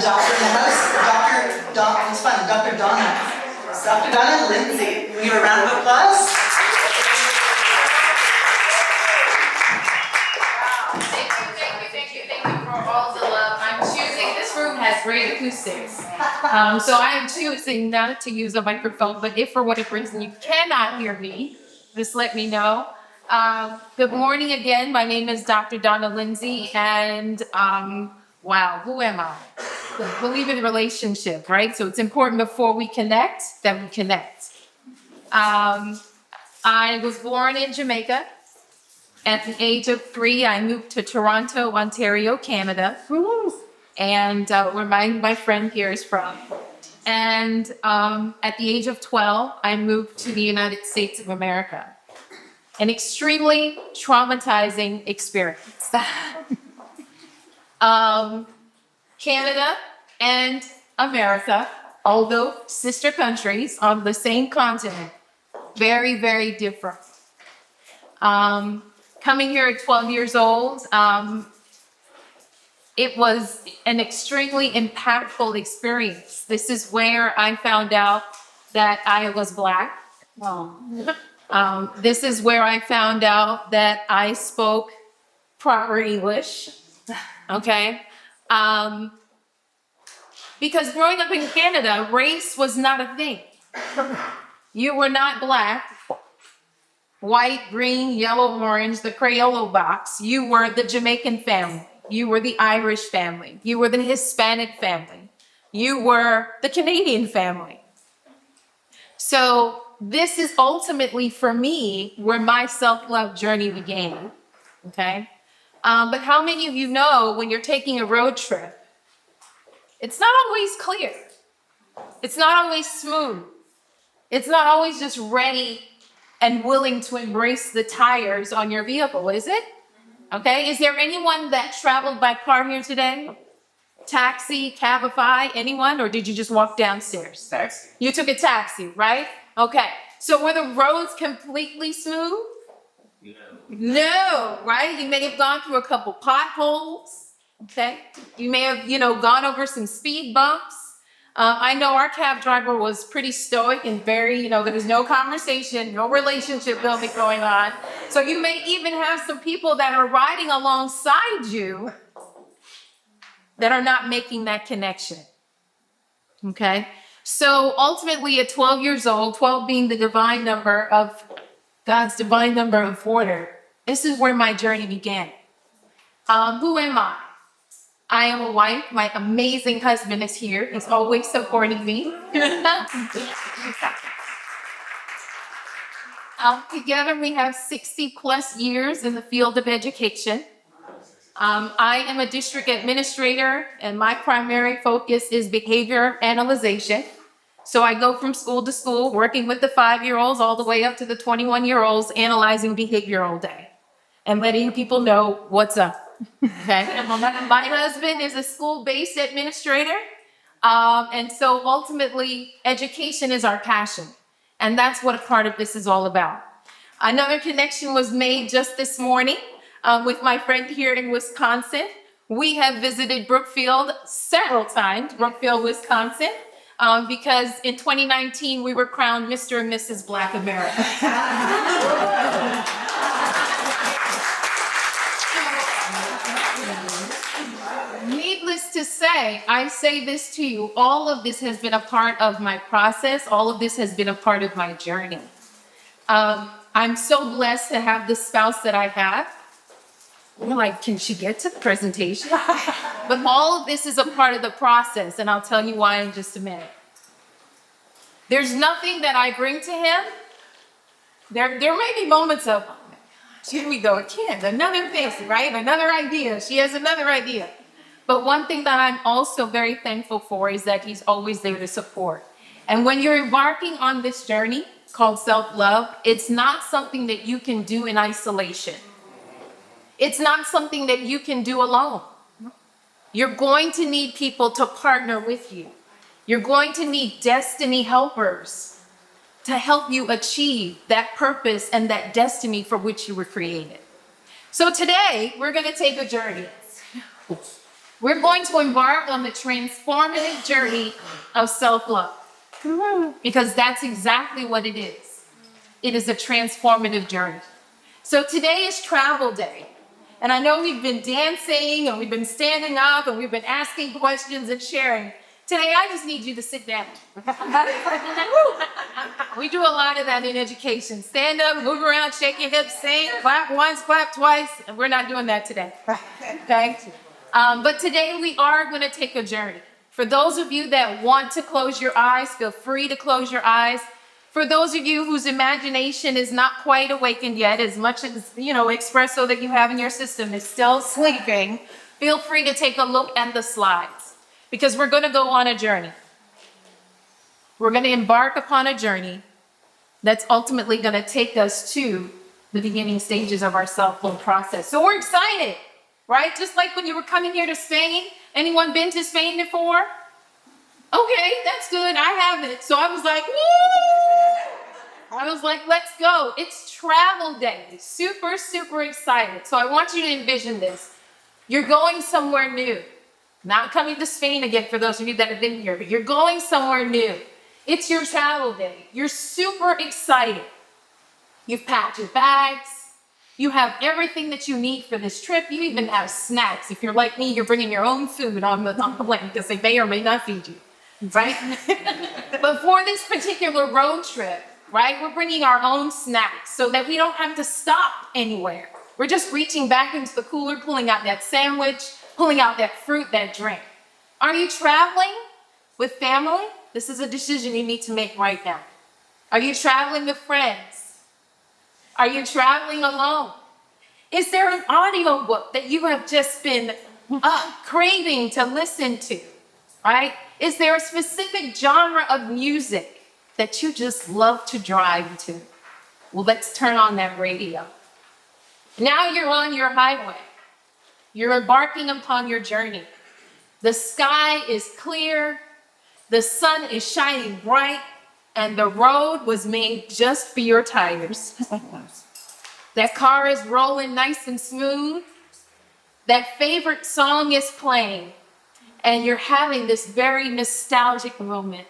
doctor in the house, Dr. Donna. It's Dr. Donna Lindsay. Can we give a round of applause? Thank you for all the love. I'm choosing, this room has great acoustics. So I am choosing not to use a microphone, but if for whatever reason you cannot hear me, just let me know. Good morning again. My name is Dr. Donna Lindsay, and wow, who am I? I believe in relationship, right? So it's important before we connect that we connect. I was born in Jamaica. At the age of 3, I moved to Toronto, Ontario, Canada, and where my friend here is from. And at the age of 12, I moved to the United States of America. An extremely traumatizing experience. Canada and America, although sister countries on the same continent, very, very different. Coming here at 12 years old, it was an extremely impactful experience. This is where I found out that I was Black. This is where I found out that I spoke proper English, okay? Because growing up in Canada, race was not a thing. You were not Black, white, green, yellow, orange, the Crayola box. You were the Jamaican family. You were the Irish family. You were the Hispanic family. You were the Canadian family. So this is ultimately, for me, where my self-love journey began, okay? But how many of you know when you're taking a road trip, it's not always clear. It's not always smooth. It's not always just ready and willing to embrace the tires on your vehicle, is it? Okay, is there anyone that traveled by car here today? Taxi, Cabify, anyone? Or did you just walk downstairs? Taxi. You took a taxi, right? Okay, so were the roads completely smooth? No, right? You may have gone through a couple potholes, okay? You may have, gone over some speed bumps. I know our cab driver was pretty stoic and very, there was no conversation, no relationship building going on. So you may even have some people that are riding alongside you that are not making that connection. Okay? So ultimately at 12 years old, 12 being the divine number of God's divine number of order, this is where my journey began. Who am I? I am a wife. My amazing husband is here. He's always supporting me. Together, we have 60 plus years in the field of education. I am a district administrator, and my primary focus is behavior analyzation. So I go from school to school, working with the 5-year-olds all the way up to the 21-year-olds, analyzing behavior all day and letting people know what's up. Okay. My husband is a school-based administrator. And so ultimately, education is our passion. And that's what a part of this is all about. Another connection was made just this morning with my friend here in Wisconsin. We have visited Brookfield several times, Brookfield, Wisconsin, because in 2019, we were crowned Mr. and Mrs. Black America. Needless to say, I say this to you, all of this has been a part of my process. All of this has been a part of my journey. I'm so blessed to have the spouse that I have. You're like, can she get to the presentation? But all of this is a part of the process, and I'll tell you why in just a minute. There's nothing that I bring to him. There may be moments of, here we go again, another thing, right? Another idea. She has another idea. But one thing that I'm also very thankful for is that he's always there to support. And when you're embarking on this journey called self-love, it's not something that you can do in isolation. It's not something that you can do alone. You're going to need people to partner with you. You're going to need destiny helpers to help you achieve that purpose and that destiny for which you were created. So today, we're going to take a journey. We're going to embark on the transformative journey of self-love. Because that's exactly what it is. It is a transformative journey. So today is travel day. And I know we've been dancing and we've been standing up and we've been asking questions and sharing. Today, I just need you to sit down. We do a lot of that in education. Stand up, move around, shake your hips, sing, clap once, clap twice. And we're not doing that today. Okay? But today we are going to take a journey. For those of you that want to close your eyes, feel free to close your eyes. For those of you whose imagination is not quite awakened yet, as much as, espresso that you have in your system is still sleeping, feel free to take a look at the slides because we're going to go on a journey. We're going to embark upon a journey that's ultimately going to take us to the beginning stages of our self-love process. So we're excited, right? Just like when you were coming here to Spain. Anyone been to Spain before? Okay, that's good. I haven't. So I was like, woo! I was like, let's go. It's travel day. Super, super excited. So I want you to envision this. You're going somewhere new. Not coming to Spain again for those of you that have been here, but you're going somewhere new. It's your travel day. You're super excited. You've packed your bags. You have everything that you need for this trip. You even have snacks. If you're like me, you're bringing your own food on the plane because they may or may not feed you, right? But for this particular road trip, right, we're bringing our own snacks so that we don't have to stop anywhere. We're just reaching back into the cooler, pulling out that sandwich, pulling out that fruit, that drink. Are you traveling with family? This is a decision you need to make right now. Are you traveling with friends? Are you traveling alone? Is there an audiobook that you have just been craving to listen to, right? Is there a specific genre of music that you just love to drive to? Well, let's turn on that radio. Now you're on your highway. You're embarking upon your journey. The sky is clear. The sun is shining bright. And the road was made just for your tires. That car is rolling nice and smooth. That favorite song is playing. And you're having this very nostalgic moment.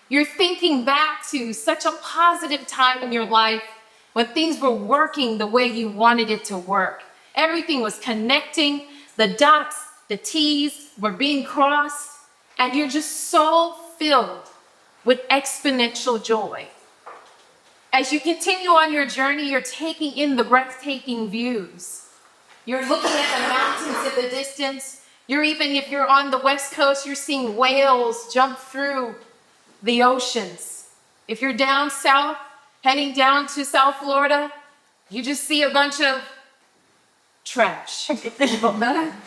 You're thinking back to such a positive time in your life when things were working the way you wanted it to work. Everything was connecting. The dots, the T's were being crossed. And you're just so filled with exponential joy. As you continue on your journey, you're taking in the breathtaking views. You're looking at the mountains in the distance. If you're on the West Coast, you're seeing whales jump through the oceans. If you're down south, heading down to South Florida, you just see a bunch of trash.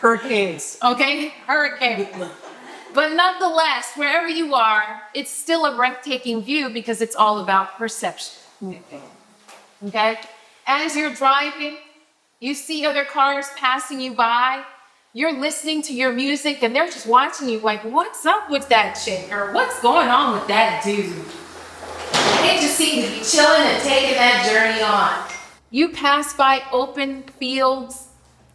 Hurricanes. Okay? Hurricanes. But nonetheless, wherever you are, it's still a breathtaking view because it's all about perception. Okay? As you're driving, you see other cars passing you by. You're listening to your music and they're just watching you like, what's up with that chick? Or what's going on with that dude? They just seem to be chilling and taking that journey on. You pass by open fields.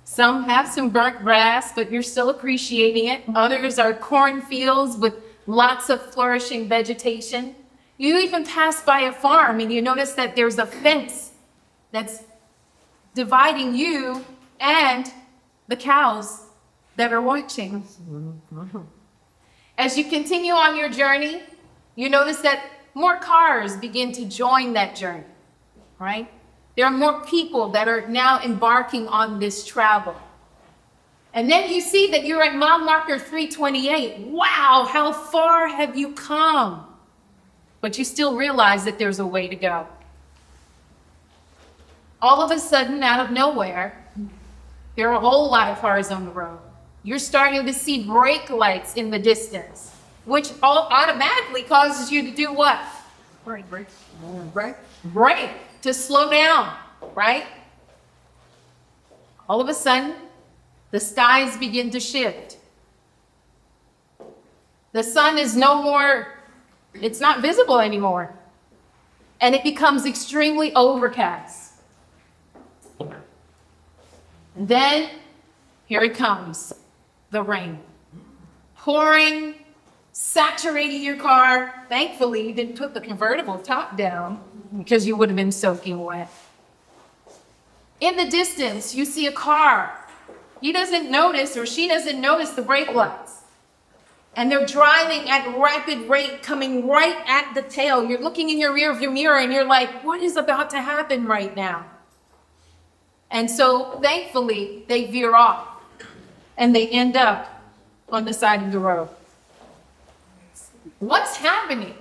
Some have some burnt grass, but you're still appreciating it. Others are cornfields with lots of flourishing vegetation. You even pass by a farm and you notice that there's a fence that's dividing you and the cows that are watching. As you continue on your journey, you notice that more cars begin to join that journey, right? There are more people that are now embarking on this travel. And then you see that you're at mile marker 328. Wow, how far have you come? But you still realize that there's a way to go. All of a sudden, out of nowhere, there are a whole lot of cars on the road. You're starting to see brake lights in the distance, which automatically causes you to do what? Brake. To slow down, right? All of a sudden, the skies begin to shift. The sun is it's not visible anymore. And it becomes extremely overcast. And then, here it comes, the rain. pouring, saturating your car. Thankfully, you didn't put the convertible top down because you would have been soaking wet. In the distance, you see a car. He doesn't notice or she doesn't notice the brake lights. And they're driving at rapid rate, coming right at the tail. You're looking in your rearview mirror and you're like, what is about to happen right now? And so thankfully, they veer off and they end up on the side of the road. What's happening?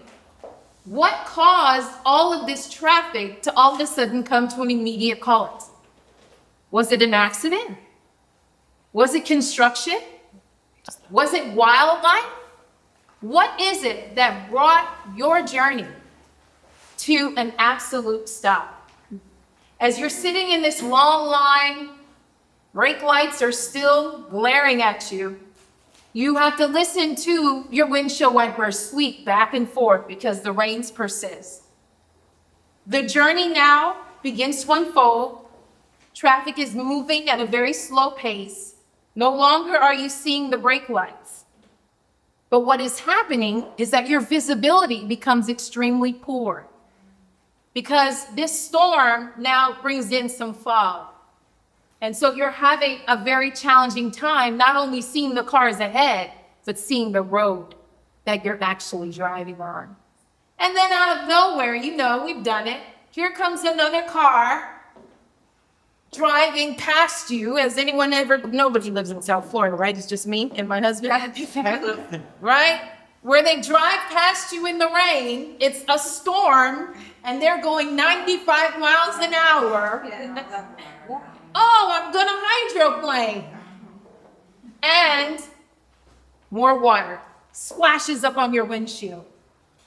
What caused all of this traffic to all of a sudden come to an immediate halt? Was it an accident? Was it construction? Was it wildlife? What is it that brought your journey to an absolute stop? As you're sitting in this long line, brake lights are still glaring at you. You have to listen to your windshield wipers squeak back and forth because the rains persist. The journey now begins to unfold. Traffic is moving at a very slow pace. No longer are you seeing the brake lights. But what is happening is that your visibility becomes extremely poor because this storm now brings in some fog. And so you're having a very challenging time, not only seeing the cars ahead, but seeing the road that you're actually driving on. And then out of nowhere, you know, we've done it. Here comes another car driving past you. Has anyone ever, nobody lives in South Florida, right? It's just me and my husband, right? Where they drive past you in the rain, it's a storm, and they're going 95 miles an hour. Oh, I'm gonna hydroplane. And more water splashes up on your windshield.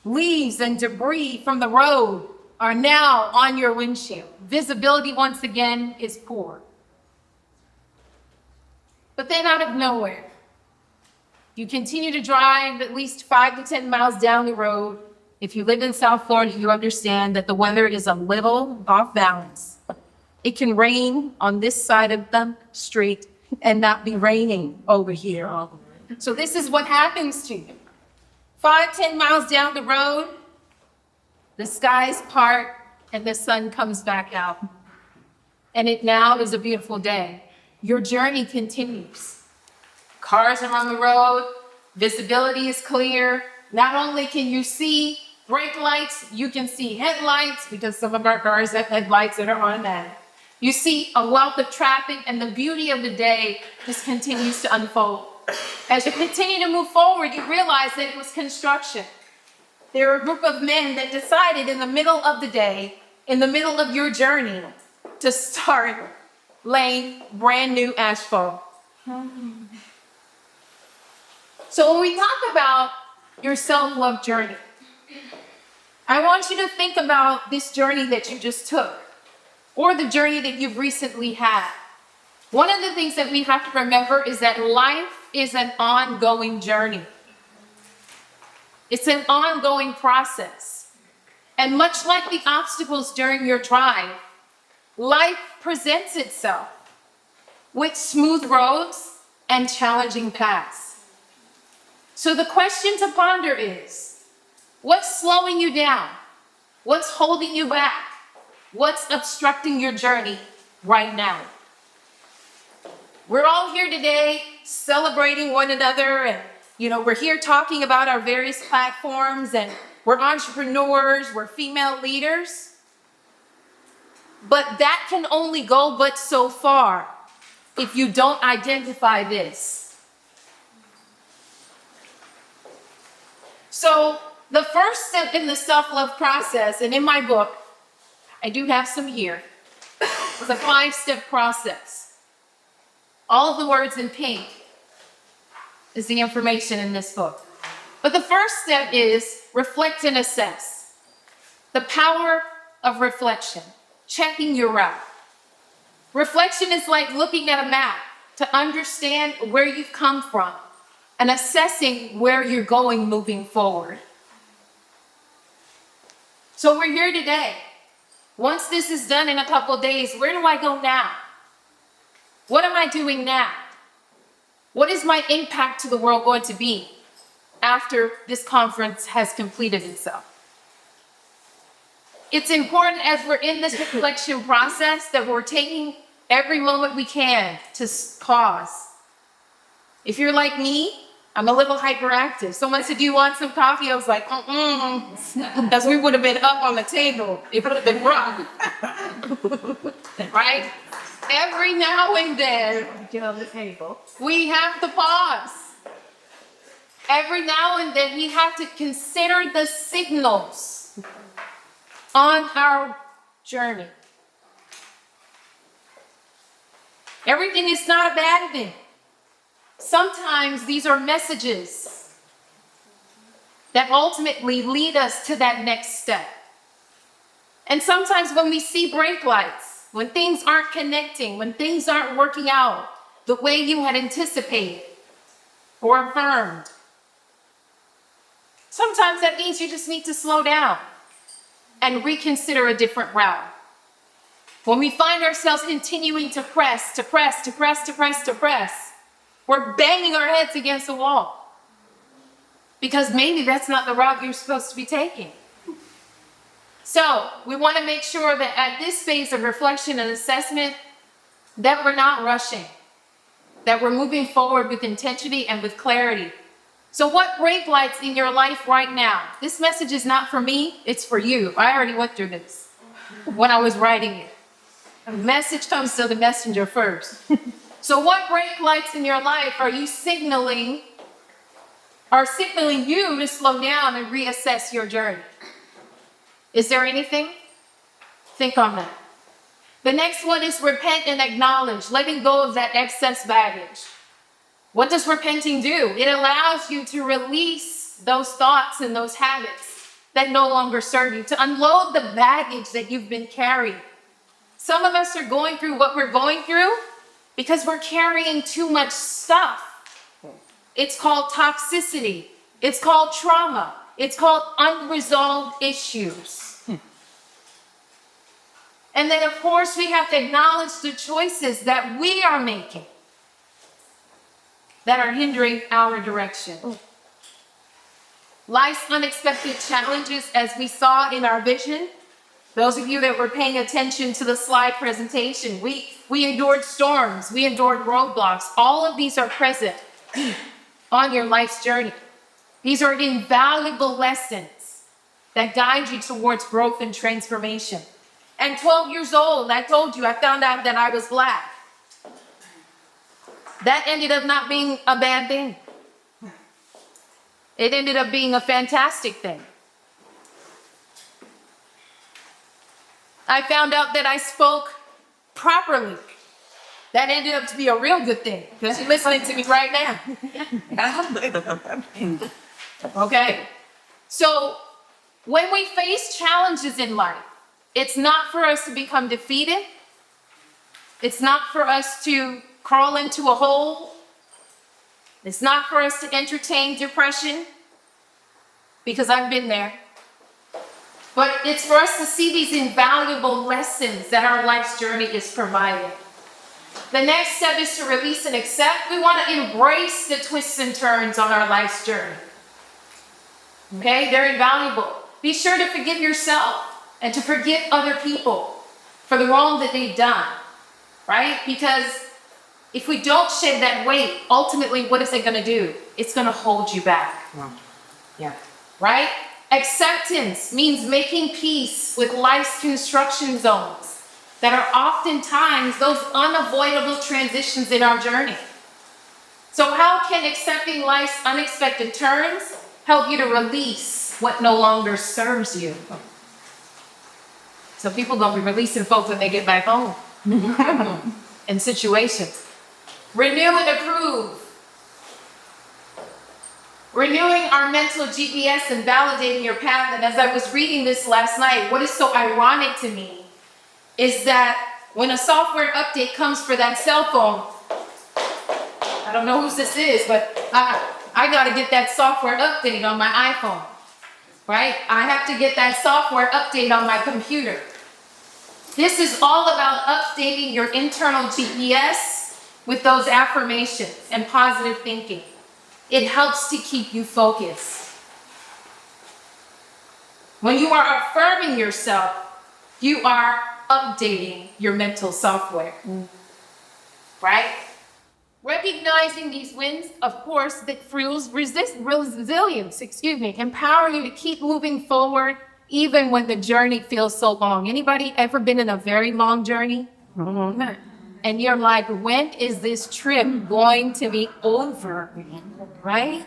Leaves and debris from the road are now on your windshield. Visibility, once again, is poor. But then out of nowhere, you continue to drive at least 5 to 10 miles down the road. If you live in South Florida, you understand that the weather is a little off balance. It can rain on this side of the street and not be raining over here. So this is what happens to you. 5, 10 miles down the road, the skies part and the sun comes back out. And it now is a beautiful day. Your journey continues. Cars are on the road, visibility is clear. Not only can you see brake lights, you can see headlights because some of our cars have headlights that are on that. You see a wealth of traffic and the beauty of the day just continues to unfold. As you continue to move forward, you realize that it was construction. There were a group of men that decided in the middle of the day, in the middle of your journey, to start laying brand new asphalt. So when we talk about your self-love journey, I want you to think about this journey that you just took, or the journey that you've recently had. One of the things that we have to remember is that life is an ongoing journey. It's an ongoing process. And much like the obstacles during your drive, life presents itself with smooth roads and challenging paths. So the question to ponder is, what's slowing you down? What's holding you back? What's obstructing your journey right now? We're all here today celebrating one another, and we're here talking about our various platforms, and we're entrepreneurs, we're female leaders. But that can only go but so far if you don't identify this. So the first step in the self-love process, and in my book, I do have some here, it's a 5-step process. All of the words in pink is the information in this book. But the first step is reflect and assess. The power of reflection, checking your route. Reflection is like looking at a map to understand where you've come from and assessing where you're going moving forward. So we're here today. Once this is done in a couple of days, where do I go now? What am I doing now? What is my impact to the world going to be after this conference has completed itself? It's important as we're in this reflection process that we're taking every moment we can to pause. If you're like me, I'm a little hyperactive. Someone said, "Do you want some coffee?" I was like, because we would have been up on the table. It would have been rough. Right? Every now and then, get on the table, we have to pause. Every now and then, we have to consider the signals on our journey. Everything is not a bad thing. Sometimes these are messages that ultimately lead us to that next step. And sometimes when we see brake lights, when things aren't connecting, when things aren't working out the way you had anticipated or affirmed, sometimes that means you just need to slow down and reconsider a different route. When we find ourselves continuing to press, we're banging our heads against the wall because maybe that's not the route you're supposed to be taking. So we want to make sure that at this phase of reflection and assessment, that we're not rushing, that we're moving forward with intention and with clarity. So what brake lights in your life right now? This message is not for me, it's for you. I already went through this when I was writing it. A message comes to the messenger first. So what brake lights in your life are signaling you to slow down and reassess your journey? Is there anything? Think on that. The next one is repent and acknowledge, letting go of that excess baggage. What does repenting do? It allows you to release those thoughts and those habits that no longer serve you, to unload the baggage that you've been carrying. Some of us are going through what we're going through because we're carrying too much stuff. It's called toxicity. It's called trauma. It's called unresolved issues. And then, of course, we have to acknowledge the choices that we are making that are hindering our direction. Life's unexpected challenges, as we saw in our vision. Those of you that were paying attention to the slide presentation, we endured storms, we endured roadblocks. All of these are present on your life's journey. These are invaluable lessons that guide you towards growth and transformation. And 12 years old, I told you, I found out that I was Black. That ended up not being a bad thing. It ended up being a fantastic thing. I found out that I spoke properly. That ended up to be a real good thing because you're listening to me right now. Okay. So when we face challenges in life, it's not for us to become defeated. It's not for us to crawl into a hole. It's not for us to entertain depression, because I've been there. But it's for us to see these invaluable lessons that our life's journey is providing. The next step is to release and accept. We want to embrace the twists and turns on our life's journey. Okay, they're invaluable. Be sure to forgive yourself and to forgive other people for the wrong that they've done, right? Because if we don't shed that weight, ultimately, what is it going to do? It's going to hold you back. Yeah. Right? Acceptance means making peace with life's construction zones that are oftentimes those unavoidable transitions in our journey. So how can accepting life's unexpected turns help you to release what no longer serves you? So people gonna be releasing folks when they get back home in situations. Renew and approve. Renewing our mental GPS and validating your path. And as I was reading this last night, what is so ironic to me is that when a software update comes for that cell phone, I don't know whose this is, but I got to get that software update on my iPhone, right? I have to get that software update on my computer. This is all about updating your internal GPS with those affirmations and positive thinking. It helps to keep you focused. When you are affirming yourself, you are updating your mental software, right? Recognizing these wins, of course, that fuels resilience, empower you to keep moving forward even when the journey feels so long. Anybody ever been in a very long journey? And you're like, when is this trip going to be over? Right?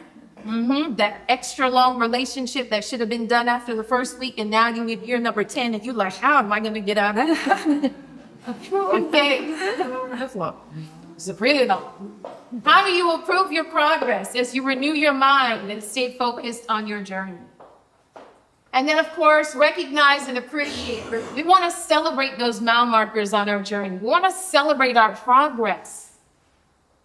That extra long relationship that should have been done after the first week, and now you're in year number 10, and you're like, how am I going to get out of that? Okay. That's long. It's really long. How do you improve your progress as you renew your mind and stay focused on your journey? And then, of course, recognize and appreciate. We want to celebrate those mile markers on our journey. We want to celebrate our progress,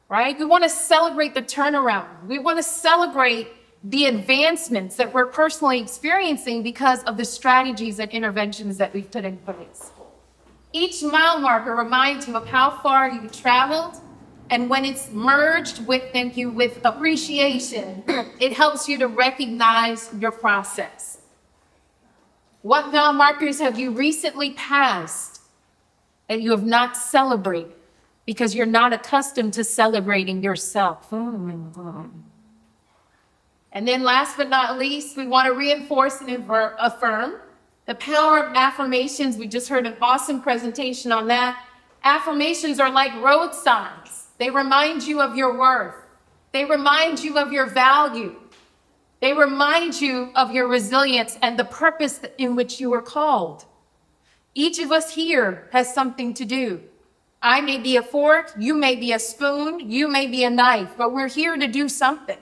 right? We want to celebrate the turnaround. We want to celebrate the advancements that we're personally experiencing because of the strategies and interventions that we've put in place. Each mile marker reminds you of how far you traveled, and when it's merged with appreciation, it helps you to recognize your process. What mile markers have you recently passed that you have not celebrated because you're not accustomed to celebrating yourself? And then last but not least, we want to reinforce and affirm the power of affirmations. We just heard an awesome presentation on that. Affirmations are like road signs. They remind you of your worth. They remind you of your value. They remind you of your resilience and the purpose in which you were called. Each of us here has something to do. I may be a fork, you may be a spoon, you may be a knife, but we're here to do something.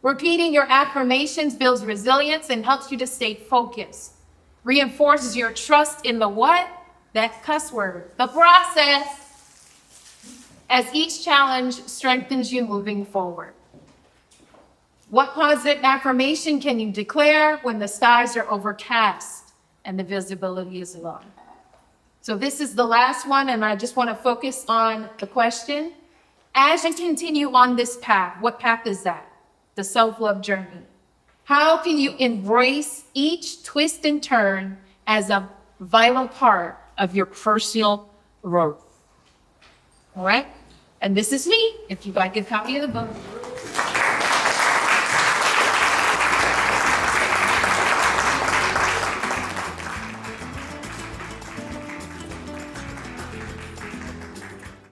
Repeating your affirmations builds resilience and helps you to stay focused. Reinforces your trust in the what? That cuss word. The process. As each challenge strengthens you moving forward. What positive affirmation can you declare when the skies are overcast and the visibility is low? So this is the last one, and I just want to focus on the question. As you continue on this path, what path is that? The self-love journey. How can you embrace each twist and turn as a vital part of your personal growth? All right? And this is me, if you'd like a copy of the book.